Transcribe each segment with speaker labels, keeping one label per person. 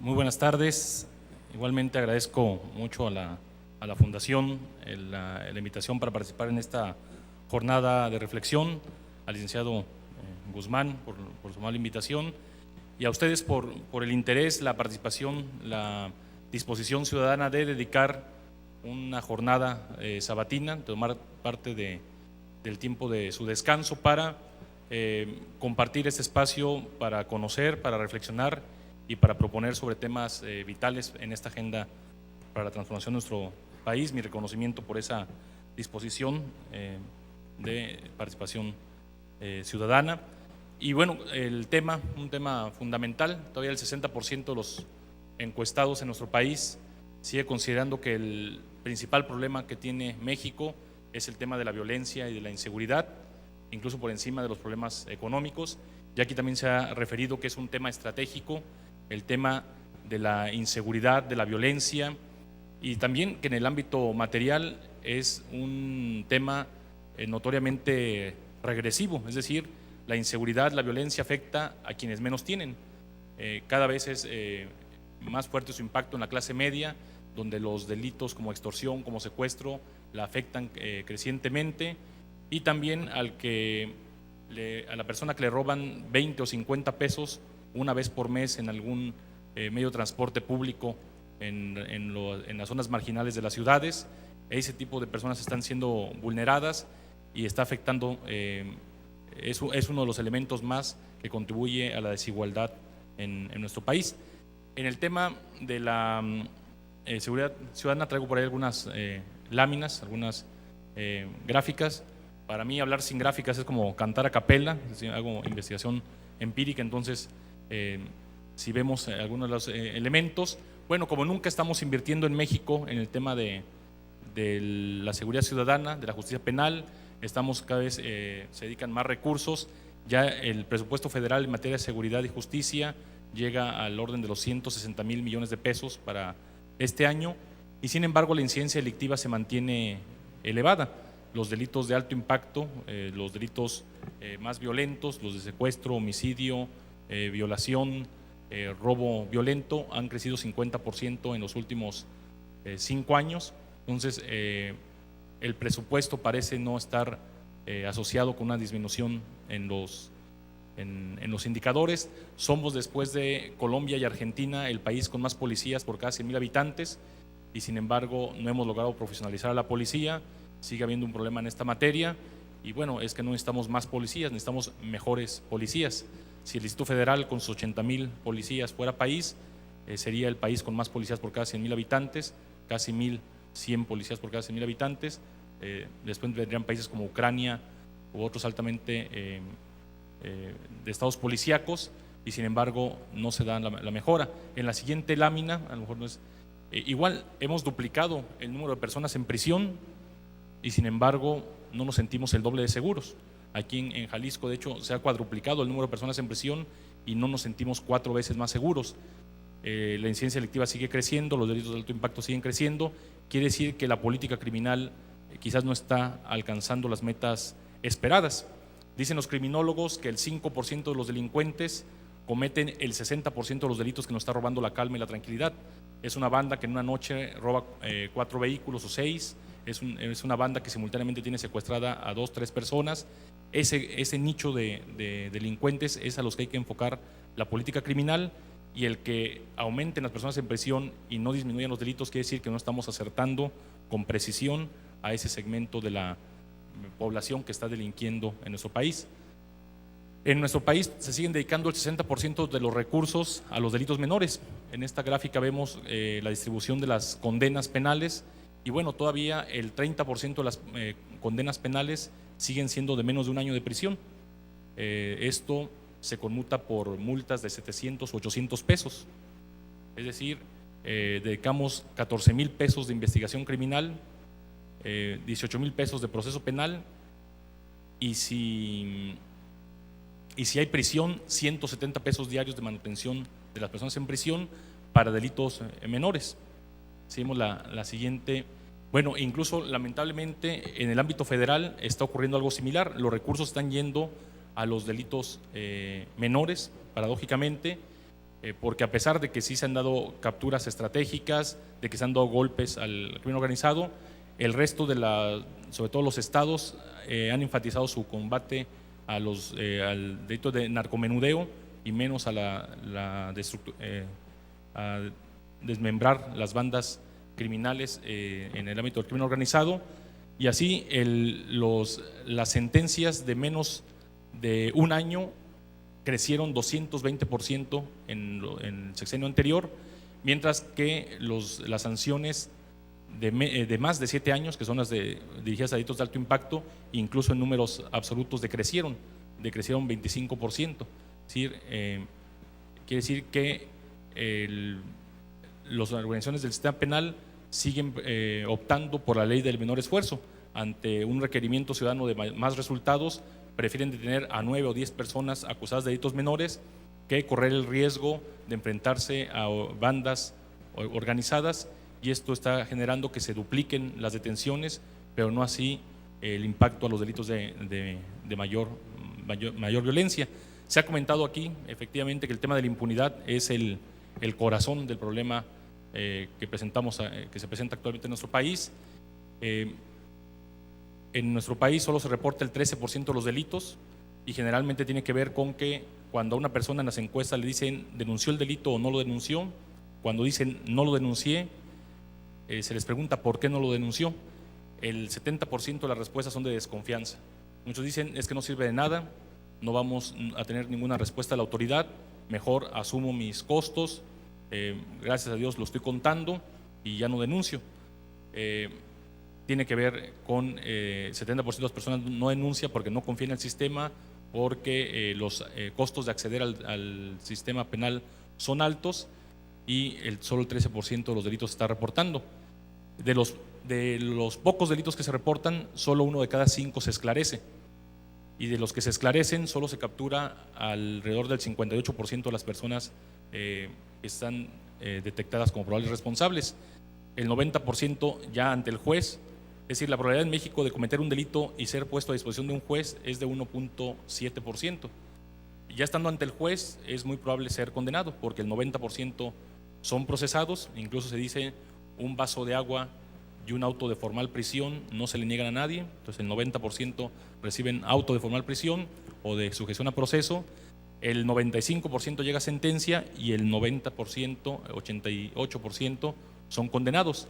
Speaker 1: Muy buenas tardes. Igualmente agradezco mucho a la Fundación la invitación para participar en esta jornada de reflexión, al licenciado Guzmán por su amable invitación y a ustedes por el interés, la participación, la disposición ciudadana de dedicar una jornada sabatina, tomar parte del tiempo de su descanso para compartir este espacio para conocer, para reflexionar y para proponer sobre temas vitales en esta agenda para la transformación de nuestro país. Mi reconocimiento por esa disposición de participación ciudadana. Y bueno, un tema fundamental, todavía el 60% de los encuestados en nuestro país sigue considerando que el principal problema que tiene México es el tema de la violencia y de la inseguridad, incluso por encima de los problemas económicos. Y aquí también se ha referido que es un tema estratégico, el tema de la inseguridad, de la violencia, y también que en el ámbito material es un tema notoriamente regresivo, es decir, la inseguridad, la violencia afecta a quienes menos tienen. Cada vez es más fuerte su impacto en la clase media, donde los delitos como extorsión, como secuestro, la afectan crecientemente, y también a la persona que le roban 20 o 50 pesos una vez por mes en algún medio de transporte público en las zonas marginales de las ciudades. Ese tipo de personas están siendo vulneradas y está afectando, es uno de los elementos más que contribuye a la desigualdad en nuestro país. En el tema de la seguridad ciudadana traigo por ahí algunas láminas, algunas gráficas. Para mí hablar sin gráficas es como cantar a capela, es decir, hago investigación empírica, entonces si vemos algunos de los elementos, bueno, como nunca estamos invirtiendo en México en el tema de la seguridad ciudadana, de la justicia penal, cada vez se dedican más recursos, ya el presupuesto federal en materia de seguridad y justicia llega al orden de los 160,000 millones de pesos para este año, y sin embargo la incidencia delictiva se mantiene elevada. Los delitos de alto impacto, los delitos más violentos, los de secuestro, homicidio, violación, robo violento, han crecido 50% en los últimos 5 años. Entonces, el presupuesto parece no estar asociado con una disminución en los indicadores. Somos, después de Colombia y Argentina, el país con más policías por cada 100,000 habitantes, y sin embargo no hemos logrado profesionalizar a la policía. Sigue habiendo un problema en esta materia, y bueno, es que no necesitamos más policías, necesitamos mejores policías. Si el Distrito Federal con sus 80,000 policías fuera país, sería el país con más policías por cada 100,000 habitantes, casi 1,100 policías por cada 100,000 habitantes. Después vendrían países como Ucrania u otros altamente de estados policíacos, y sin embargo no se da la mejora. En la siguiente lámina, a lo mejor no es igual, hemos duplicado el número de personas en prisión y sin embargo no nos sentimos el doble de seguros. Aquí en Jalisco, de hecho, se ha cuadruplicado el número de personas en prisión y no nos sentimos 4 veces más seguros. La incidencia delictiva sigue creciendo, los delitos de alto impacto siguen creciendo. Quiere decir que la política criminal quizás no está alcanzando las metas esperadas. Dicen los criminólogos que el 5% de los delincuentes cometen el 60% de los delitos que nos está robando la calma y la tranquilidad. Es una banda que en una noche roba 4 vehículos o 6, es una banda que simultáneamente tiene secuestrada a 2, 3 personas. Ese nicho de delincuentes es a los que hay que enfocar la política criminal, y el que aumenten las personas en prisión y no disminuyan los delitos quiere decir que no estamos acertando con precisión a ese segmento de la población que está delinquiendo en nuestro país. En nuestro país se siguen dedicando el 60% de los recursos a los delitos menores. En esta gráfica vemos la distribución de las condenas penales, y bueno, todavía el 30% de las condenas penales siguen siendo de menos de 1 año de prisión. Esto se conmuta por multas de 700 o 800 pesos. Es decir, dedicamos 14,000 pesos de investigación criminal, 18,000 pesos de proceso penal, y si hay prisión, 170 pesos diarios de manutención de las personas en prisión para delitos menores. Seguimos la siguiente. Bueno, incluso lamentablemente en el ámbito federal está ocurriendo algo similar. Los recursos están yendo a los delitos menores, paradójicamente, porque a pesar de que sí se han dado capturas estratégicas, de que se han dado golpes al crimen organizado, el resto sobre todo los estados, han enfatizado su combate al delito de narcomenudeo y menos a desmembrar las bandas criminales en el ámbito del crimen organizado. Y así las sentencias de menos de un año crecieron 220% en el sexenio anterior, mientras que las sanciones de más de 7 años, que son las dirigidas a delitos de alto impacto, incluso en números absolutos decrecieron 25%. Es decir, quiere decir que las organizaciones del sistema penal siguen optando por la ley del menor esfuerzo. Ante un requerimiento ciudadano de más resultados, prefieren detener a 9 o 10 personas acusadas de delitos menores que correr el riesgo de enfrentarse a bandas organizadas, y esto está generando que se dupliquen las detenciones, pero no así el impacto a los delitos de mayor violencia. Se ha comentado aquí efectivamente que el tema de la impunidad es el corazón del problema que se presenta actualmente en nuestro país. En nuestro país solo se reporta el 13% de los delitos, y generalmente tiene que ver con que cuando a una persona en las encuestas le dicen denunció el delito o no lo denunció, cuando dicen no lo denuncié, se les pregunta por qué no lo denunció. El 70% de las respuestas son de desconfianza. Muchos dicen es que no sirve de nada, no vamos a tener ninguna respuesta de la autoridad, mejor asumo mis costos, gracias a Dios lo estoy contando y ya no denuncio. Tiene que ver con 70% de las personas no denuncia porque no confían en el sistema, porque los costos de acceder al sistema penal son altos, y solo el 13% de los delitos se está reportando. De los pocos delitos que se reportan, solo 1 de cada 5 se esclarece, y de los que se esclarecen solo se captura alrededor del 58% de las personas que están detectadas como probables responsables. El 90% ya ante el juez. Es decir, la probabilidad en México de cometer un delito y ser puesto a disposición de un juez es de 1.7%. Ya estando ante el juez es muy probable ser condenado, porque el 90% son procesados. Incluso se dice un vaso de agua y un auto de formal prisión no se le niegan a nadie. Entonces el 90% reciben auto de formal prisión o de sujeción a proceso. El 95% llega a sentencia, y el 90%, 88% son condenados.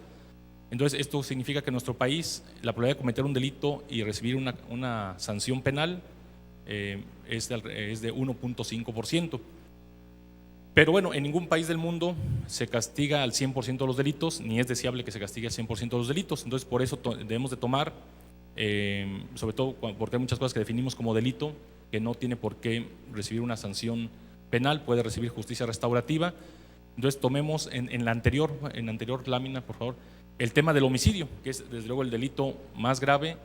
Speaker 1: Entonces esto significa que en nuestro país la probabilidad de cometer un delito y recibir una sanción penal es de 1.5%. Pero bueno, en ningún país del mundo se castiga al 100% de los delitos, ni es deseable que se castigue al 100% de los delitos. Entonces por eso debemos de tomar, sobre todo porque hay muchas cosas que definimos como delito, que no tiene por qué recibir una sanción penal, puede recibir justicia restaurativa. Entonces tomemos en la anterior lámina, por favor, el tema del homicidio, que es desde luego el delito más grave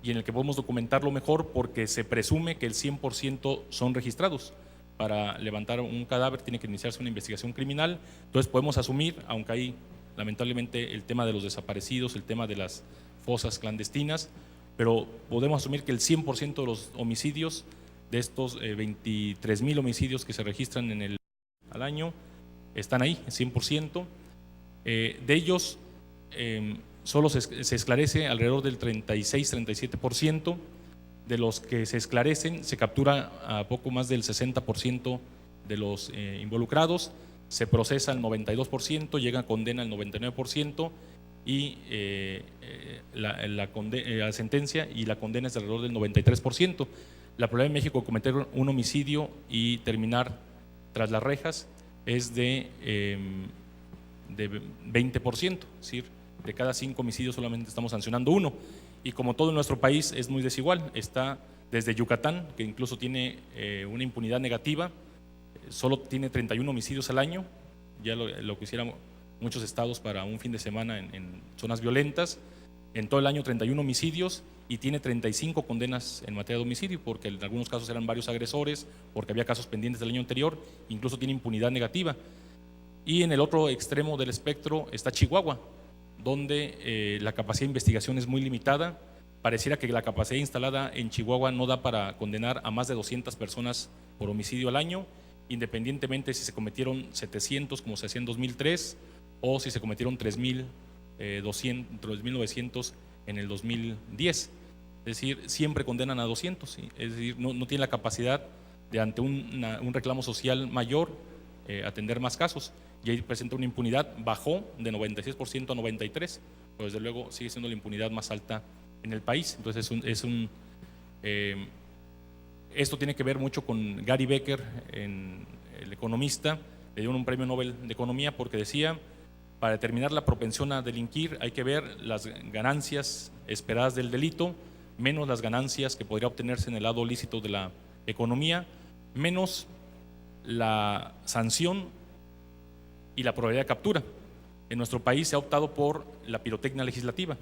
Speaker 1: y en el que podemos documentarlo mejor, porque se presume que el 100% son registrados. Para levantar un cadáver tiene que iniciarse una investigación criminal. Entonces podemos asumir, aunque hay lamentablemente el tema de los desaparecidos, el tema de las fosas clandestinas, pero podemos asumir que el 100% de los homicidios, de estos 23,000 homicidios que se registran al año, están ahí, 100%. De ellos solo se esclarece alrededor del 36-37%. De los que se esclarecen, se captura a poco más del 60% de los involucrados, se procesa el 92%, llega a condena el 99%, y la sentencia y la condena es de alrededor del 93%. La probabilidad en México de cometer un homicidio y terminar tras las rejas es de 20%, es decir, de cada 5 homicidios solamente estamos sancionando 1. Y como todo en nuestro país es muy desigual, está desde Yucatán, que incluso tiene una impunidad negativa, solo tiene 31 homicidios al año, ya lo que hicieran muchos estados para un fin de semana en zonas violentas. En todo el año 31 homicidios, y tiene 35 condenas en materia de homicidio, porque en algunos casos eran varios agresores, porque había casos pendientes del año anterior, incluso tiene impunidad negativa. Y en el otro extremo del espectro está Chihuahua, donde la capacidad de investigación es muy limitada. Pareciera que la capacidad instalada en Chihuahua no da para condenar a más de 200 personas por homicidio al año, independientemente si se cometieron 700 como se hacía en 2003 o si se cometieron 3.900 en el 2010. Es decir, siempre condenan a 200, ¿sí? Es decir, no tiene la capacidad de ante un reclamo social mayor atender más casos, y ahí presenta una impunidad, bajó de 96% a 93%, pero desde luego sigue siendo la impunidad más alta en el país. Entonces esto tiene que ver mucho con Gary Becker, el economista, le dieron un premio Nobel de Economía porque decía: para determinar la propensión a delinquir hay que ver las ganancias esperadas del delito menos las ganancias que podría obtenerse en el lado lícito de la economía, menos la sanción y la probabilidad de captura. En nuestro país se ha optado por la pirotecnia legislativa,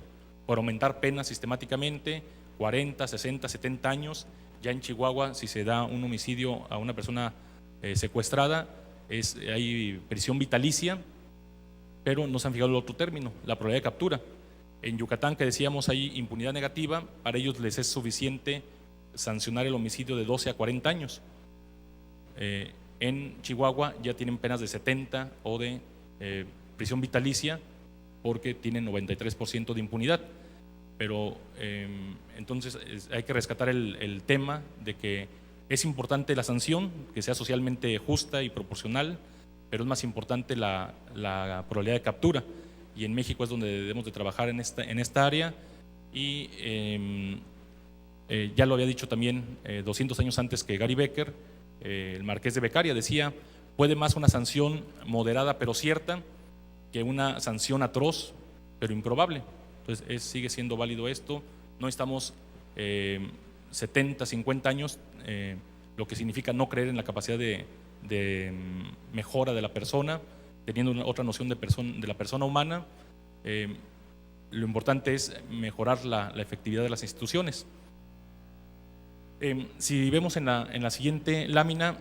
Speaker 1: por aumentar penas sistemáticamente, 40, 60, 70 años. Ya en Chihuahua, si se da un homicidio a una persona secuestrada, hay prisión vitalicia, pero no se han fijado el otro término, la probabilidad de captura. En Yucatán, que decíamos, hay impunidad negativa, para ellos les es suficiente sancionar el homicidio de 12 a 40 años. En Chihuahua ya tienen penas de 70 o de prisión vitalicia porque tienen 93% de impunidad. Pero entonces hay que rescatar el tema de que es importante la sanción, que sea socialmente justa y proporcional, pero es más importante la probabilidad de captura, y en México es donde debemos de trabajar en esta área. Y ya lo había dicho también 200 años antes que Gary Becker, el marqués de Beccaria decía: puede más una sanción moderada pero cierta que una sanción atroz pero improbable. Entonces sigue siendo válido esto. No estamos 70, 50 años, lo que significa no creer en la capacidad de mejora de la persona, teniendo otra noción de la persona humana. Lo importante es mejorar la efectividad de las instituciones. Si vemos en la siguiente lámina,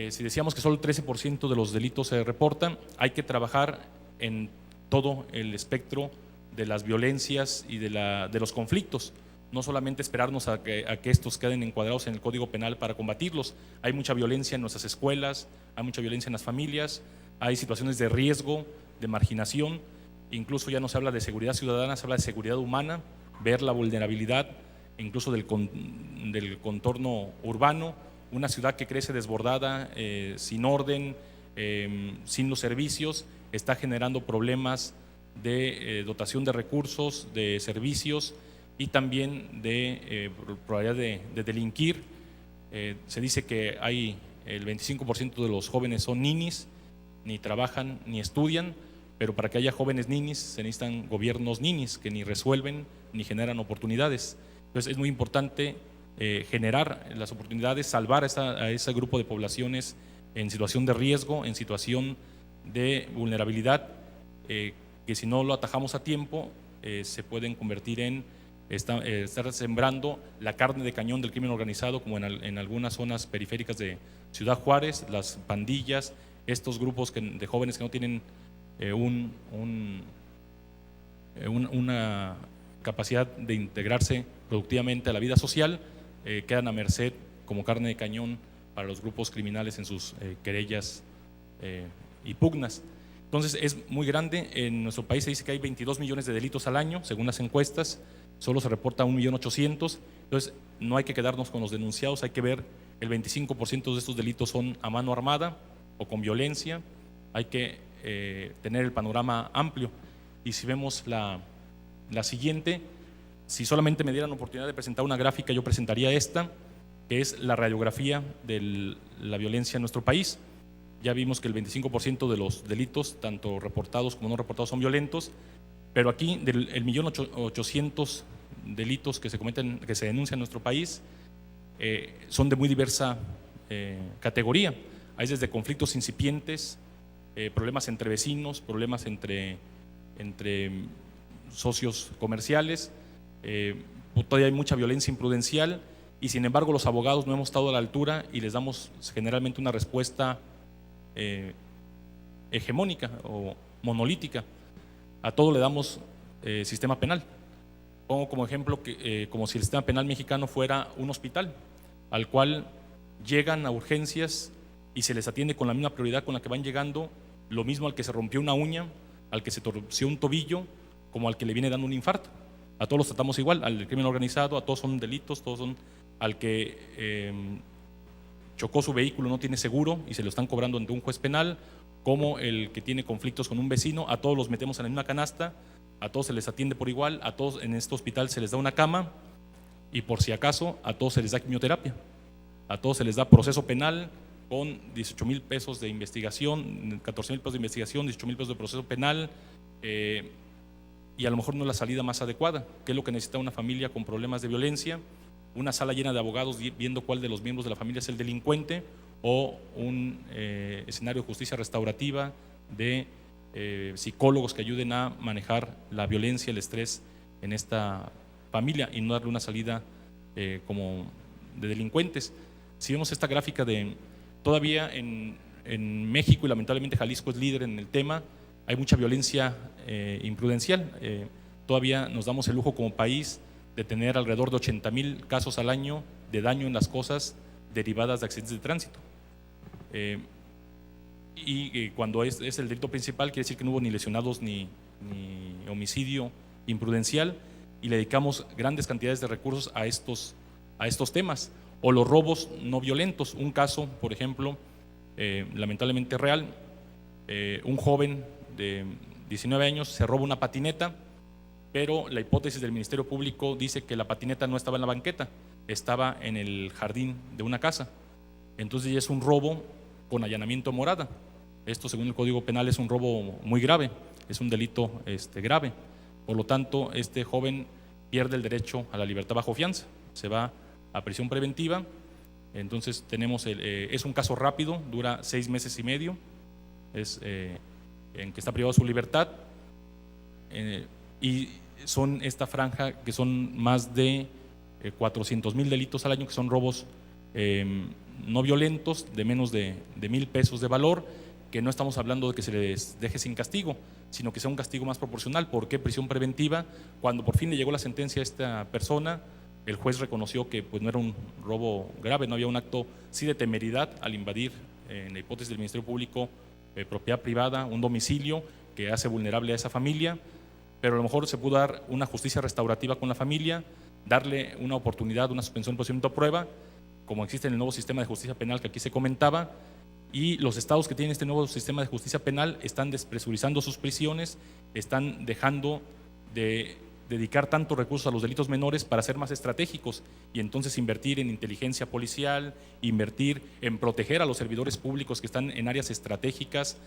Speaker 1: si decíamos que solo el 13% de los delitos se reportan, hay que trabajar en todo el espectro de las violencias y de los conflictos, no solamente esperarnos a que estos queden encuadrados en el Código Penal para combatirlos. Hay mucha violencia en nuestras escuelas, hay mucha violencia en las familias, hay situaciones de riesgo, de marginación, incluso ya no se habla de seguridad ciudadana, se habla de seguridad humana, ver la vulnerabilidad incluso del contorno urbano, una ciudad que crece desbordada, sin orden, sin los servicios, está generando problemas de dotación de recursos, de servicios y también de probabilidad de delinquir. Se dice que hay el 25% de los jóvenes son ninis, ni trabajan ni estudian, pero para que haya jóvenes ninis se necesitan gobiernos ninis que ni resuelven ni generan oportunidades. Entonces es muy importante generar las oportunidades, salvar a ese grupo de poblaciones en situación de riesgo, en situación de vulnerabilidad, que si no lo atajamos a tiempo se pueden convertir en estar sembrando la carne de cañón del crimen organizado, como en algunas zonas periféricas de Ciudad Juárez, las pandillas, estos grupos de jóvenes que no tienen una capacidad de integrarse productivamente a la vida social, quedan a merced como carne de cañón para los grupos criminales en sus querellas y pugnas. Entonces es muy grande. En nuestro país se dice que hay 22 millones de delitos al año, según las encuestas, solo se reporta 1.800.000. Entonces no hay que quedarnos con los denunciados, hay que ver el 25% de estos delitos son a mano armada o con violencia. Hay que tener el panorama amplio. Y si vemos la siguiente, si solamente me dieran oportunidad de presentar una gráfica, yo presentaría esta, que es la radiografía de la violencia en nuestro país. Ya vimos que el 25% de los delitos, tanto reportados como no reportados, son violentos, pero aquí del 1.800.000 delitos que se cometen, que se denuncian en nuestro país, son de muy diversa categoría. Hay desde conflictos incipientes, problemas entre vecinos, problemas entre socios comerciales, todavía hay mucha violencia imprudencial, y sin embargo los abogados no hemos estado a la altura y les damos generalmente una respuesta hegemónica o monolítica. A todo le damos sistema penal. Pongo como ejemplo que como si el sistema penal mexicano fuera un hospital al cual llegan a urgencias y se les atiende con la misma prioridad con la que van llegando, lo mismo al que se rompió una uña, al que se torció un tobillo, como al que le viene dando un infarto. A todos los tratamos igual, al crimen organizado, a todos son delitos, todos son al que chocó su vehículo, no tiene seguro y se lo están cobrando ante un juez penal, como el que tiene conflictos con un vecino, a todos los metemos en la misma canasta, a todos se les atiende por igual, a todos en este hospital se les da una cama y por si acaso a todos se les da quimioterapia, a todos se les da proceso penal con 18,000 pesos de investigación, 14,000 pesos de investigación, 18,000 pesos de proceso penal, y a lo mejor no es la salida más adecuada, que es lo que necesita una familia con problemas de violencia, una sala llena de abogados viendo cuál de los miembros de la familia es el delincuente, o un escenario de justicia restaurativa de psicólogos que ayuden a manejar la violencia, el estrés en esta familia y no darle una salida como de delincuentes. Si vemos esta gráfica de todavía en México, y lamentablemente Jalisco es líder en el tema, hay mucha violencia imprudencial. Todavía nos damos el lujo como país de tener alrededor de 80,000 casos al año de daño en las cosas derivadas de accidentes de tránsito. Cuando es el delito principal, quiere decir que no hubo ni lesionados ni homicidio imprudencial, y le dedicamos grandes cantidades de recursos a estos temas. O los robos no violentos. Un caso, por ejemplo, lamentablemente real, un joven de 19 años se roba una patineta, pero la hipótesis del Ministerio Público dice que la patineta no estaba en la banqueta, estaba en el jardín de una casa. Entonces ya es un robo con allanamiento morada. Esto, según el Código Penal, es un robo muy grave, es un delito grave. Por lo tanto, este joven pierde el derecho a la libertad bajo fianza, se va a prisión preventiva. Entonces tenemos es un caso rápido, dura 6 meses y medio, en que está privado de su libertad, y son esta franja que son más de 400,000 delitos al año, que son robos no violentos de menos de 1,000 pesos de valor, que no estamos hablando de que se les deje sin castigo, sino que sea un castigo más proporcional. ¿Por qué prisión preventiva? Cuando por fin le llegó la sentencia a esta persona, el juez reconoció que pues no era un robo grave, no había un acto sí de temeridad al invadir, en la hipótesis del Ministerio Público, propiedad privada, un domicilio que hace vulnerable a esa familia, pero a lo mejor se pudo dar una justicia restaurativa con la familia, darle una oportunidad, una suspensión de procedimiento a prueba, como existe en el nuevo sistema de justicia penal que aquí se comentaba, y los estados que tienen este nuevo sistema de justicia penal están despresurizando sus prisiones, están dejando de dedicar tantos recursos a los delitos menores para ser más estratégicos y entonces invertir en inteligencia policial, invertir en proteger a los servidores públicos que están en áreas estratégicas,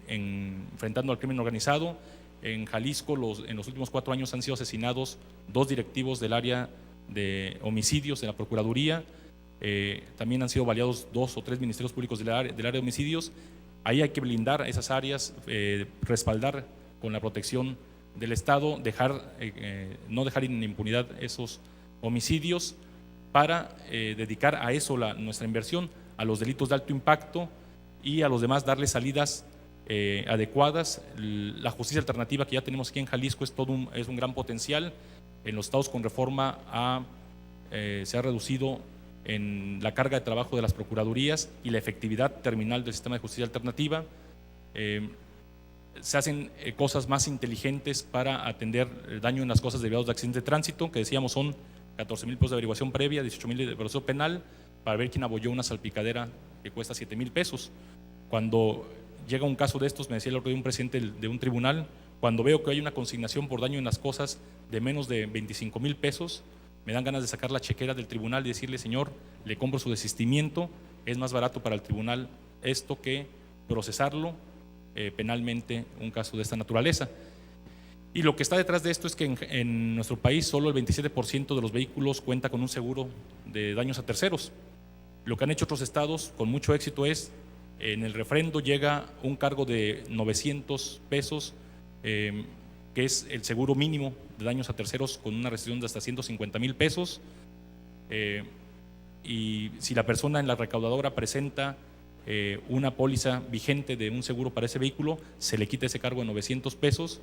Speaker 1: enfrentando al crimen organizado. En Jalisco, en los últimos 4 años han sido asesinados 2 directivos del área de homicidios de la Procuraduría, también han sido baleados 2 o 3 ministerios públicos del área de homicidios. Ahí hay que blindar esas áreas, respaldar con la protección del Estado, no dejar en impunidad esos homicidios, para dedicar a eso nuestra inversión, a los delitos de alto impacto, y a los demás darle salidas adecuadas. La justicia alternativa que ya tenemos aquí en Jalisco es un gran potencial. En los estados con reforma se ha reducido en la carga de trabajo de las procuradurías y la efectividad terminal del sistema de justicia alternativa. Se hacen cosas más inteligentes para atender el daño en las cosas derivados de accidentes de tránsito, que decíamos son 14,000 pesos de averiguación previa, 18,000 de proceso penal, para ver quién abolló una salpicadera que cuesta 7,000 pesos. Cuando llega un caso de estos, me decía el otro día un presidente de un tribunal, cuando veo que hay una consignación por daño en las cosas de menos de 25,000 pesos, me dan ganas de sacar la chequera del tribunal y decirle: señor, le compro su desistimiento, es más barato para el tribunal esto que procesarlo penalmente un caso de esta naturaleza. Y lo que está detrás de esto es que en nuestro país solo el 27% de los vehículos cuenta con un seguro de daños a terceros. Lo que han hecho otros estados con mucho éxito es, en el refrendo llega un cargo de 900 pesos, que es el seguro mínimo de daños a terceros, con una restricción de hasta 150,000 pesos. Y si la persona en la recaudadora presenta una póliza vigente de un seguro para ese vehículo, se le quita ese cargo de 900 pesos,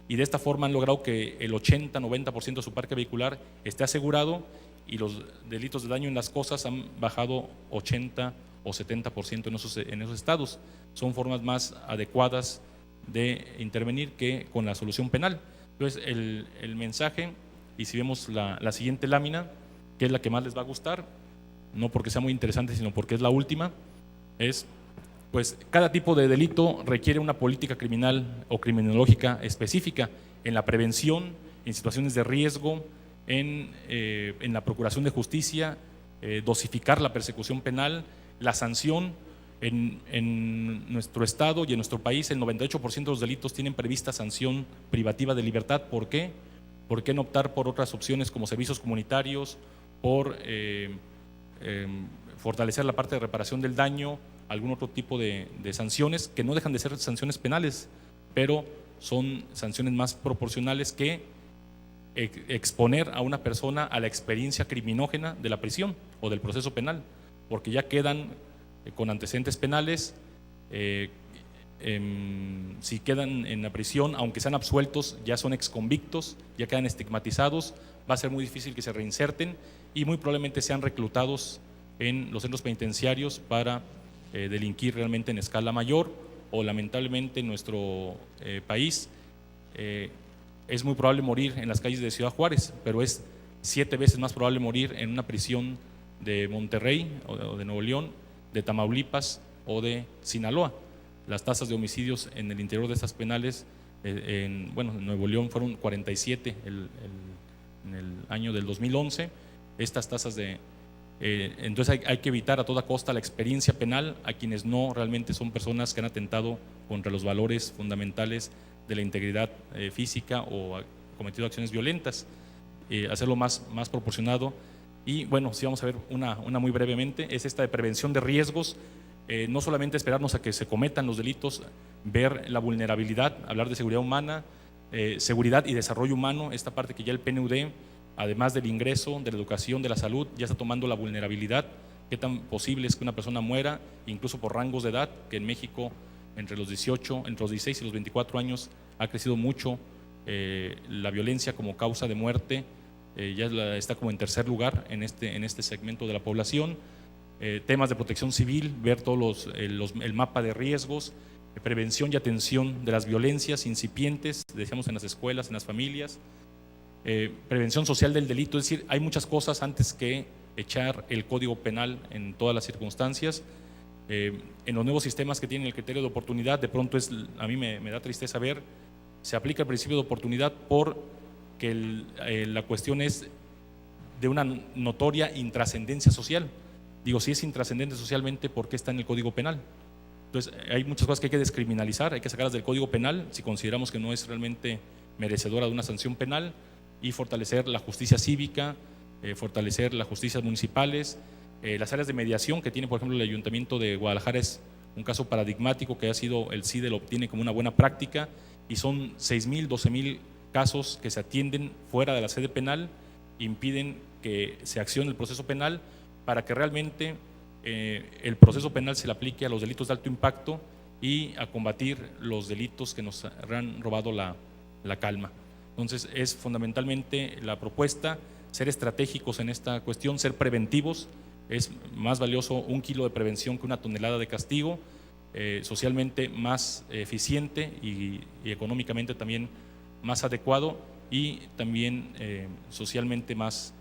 Speaker 1: y de esta forma han logrado que el 80-90% de su parque vehicular esté asegurado, y los delitos de daño en las cosas han bajado 80 o o 70% en esos estados. Son formas más adecuadas de intervenir que con la solución penal. Entonces, el mensaje, y si vemos la siguiente lámina, que es la que más les va a gustar, no porque sea muy interesante, sino porque es la última, es, pues, cada tipo de delito requiere una política criminal o criminológica específica en la prevención, en situaciones de riesgo, en la procuración de justicia, dosificar la persecución penal, la sanción. En nuestro estado y en nuestro país el 98% de los delitos tienen prevista sanción privativa de libertad. ¿Por qué? ¿Por qué no optar por otras opciones como servicios comunitarios, por fortalecer la parte de reparación del daño, algún otro tipo de sanciones que no dejan de ser sanciones penales, pero son sanciones más proporcionales que exponer a una persona a la experiencia criminógena de la prisión o del proceso penal, porque ya quedan con antecedentes penales, si quedan en la prisión, aunque sean absueltos, ya son exconvictos, ya quedan estigmatizados, va a ser muy difícil que se reinserten y muy probablemente sean reclutados en los centros penitenciarios para delinquir realmente en escala mayor, o lamentablemente en nuestro país es muy probable morir en las calles de Ciudad Juárez, pero es 7 veces más probable morir en una prisión de Monterrey o de Nuevo León, de Tamaulipas o de Sinaloa. Las tasas de homicidios en el interior de estas penales, en Nuevo León fueron 47 en el año del 2011. Estas tasas entonces hay que evitar a toda costa la experiencia penal a quienes no realmente son personas que han atentado contra los valores fundamentales de la integridad física o cometido acciones violentas, hacerlo más proporcionado. Y bueno, si vamos a ver una muy brevemente, es esta de prevención de riesgos. No solamente esperarnos a que se cometan los delitos, ver la vulnerabilidad, hablar de seguridad humana, seguridad y desarrollo humano, esta parte que ya el PNUD, además del ingreso, de la educación, de la salud, ya está tomando la vulnerabilidad. Qué tan posible es que una persona muera, incluso por rangos de edad, que en México entre los 16 y los 24 años ha crecido mucho la violencia como causa de muerte. Ya está como en tercer lugar en este segmento de la población. Temas de protección civil, ver todos el mapa de riesgos, prevención y atención de las violencias incipientes, decíamos, en las escuelas, en las familias, prevención social del delito. Es decir, hay muchas cosas antes que echar el Código Penal en todas las circunstancias. En los nuevos sistemas que tienen el criterio de oportunidad, de pronto a mí me da tristeza ver, se aplica el principio de oportunidad porque la cuestión es de una notoria intrascendencia social. Digo, si es intrascendente socialmente, ¿por qué está en el Código Penal? Entonces, hay muchas cosas que hay que descriminalizar, hay que sacarlas del Código Penal si consideramos que no es realmente merecedora de una sanción penal, y fortalecer la justicia cívica, fortalecer las justicias municipales, las áreas de mediación que tiene, por ejemplo, el Ayuntamiento de Guadalajara es un caso paradigmático que ha sido, el CIDE lo obtiene como una buena práctica, y son 6,000, 12,000 casos que se atienden fuera de la sede penal, impiden que se accione el proceso penal para que realmente el proceso penal se le aplique a los delitos de alto impacto y a combatir los delitos que nos han robado la calma. Entonces, es fundamentalmente la propuesta ser estratégicos en esta cuestión, ser preventivos. Es más valioso 1 kilo de prevención que 1 tonelada de castigo, socialmente más eficiente y económicamente también más adecuado, y también socialmente más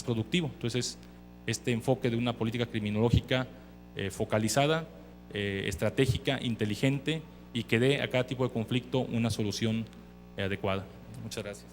Speaker 1: productivo. Entonces, este enfoque de una política criminológica focalizada, estratégica, inteligente, y que dé a cada tipo de conflicto una solución adecuada. Muchas gracias.